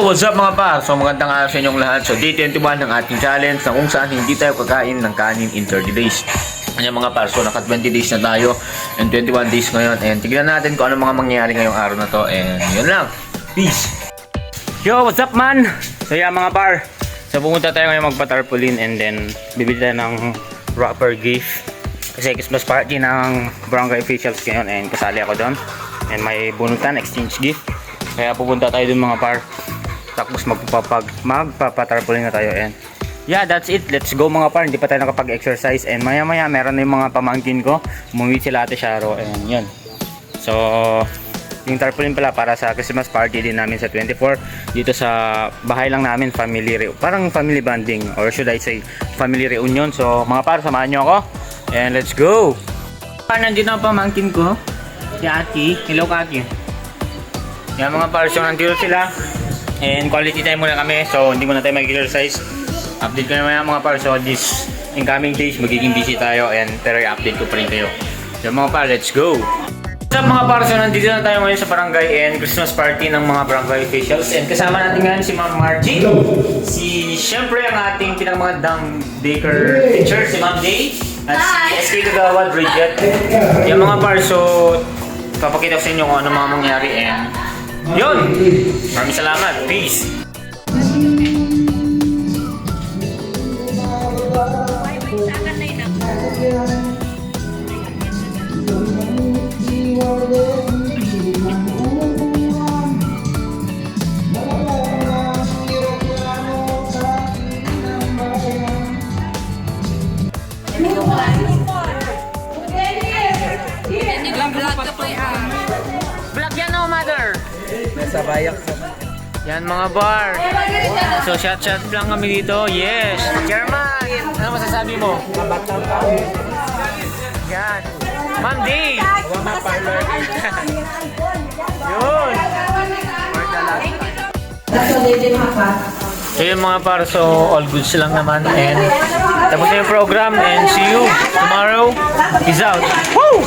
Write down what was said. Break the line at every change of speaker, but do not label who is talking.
What's up mga par? So magandang araw sa inyong lahat. So day 21 ng ating challenge na kung saan hindi tayo kakain ng kanin in 30 days. Ayan mga par, so naka 20 days na tayo and 21 days ngayon. And tignan natin kung ano mga mangyayari ngayong araw na to. And yun lang. Peace!
Yo, what's up man? So yeah mga par, so pumunta tayo ngayon magpa-tarpaulin and then bibili tayo ng wrapper gift kasi Christmas party ng barangay officials ngayon and kasali ako doon and may bunutan exchange gift, kaya pupunta tayo doon mga par, tapos magpapatarpaulin na tayo and yeah, that's it. Let's go mga par. Hindi pa tayo nakapag-exercise and maya maya meron na yung mga pamangkin ko, umuwi sila Ate Sharo and yun. So yung tarpaulin pala para sa Christmas party din namin sa 24 dito sa bahay lang namin, parang family bonding or should I say family reunion. So mga par, samahan nyo ako and let's go. Nandito ang pamangkin ko, si Ate. Hello Ate. Yan mga par, so nandito sila and quality time muna kami, so hindi muna tayo mag-exercise. Update ko naman mga par, so this incoming days magiging busy tayo and pero i-update ko pa rin kayo. So mga par, let's go. What's up mga par, so nandito na tayo ngayon sa barangay and Christmas party ng mga barangay officials and kasama natin ngayon si Ma'am Margie, siyempre ang ating pinakamagandang baker teacher si Ma'am Day at si SK Kagawad Bridget. Yan mga par, so papakita ko sa inyo kung ano mga mangyari and yun, maraming salamat, peace. Vlog yan o, mother!
Nasa bayak sa...
Yan mga bar. So shout lang kami dito. Yes! Chairman! Ano masasabi mo?
Mabatang pa.
Yan! Ma'am Day! Yun! So yun mga par, so all goods lang naman and tapos na yung program and see you tomorrow. Peace out! Woo!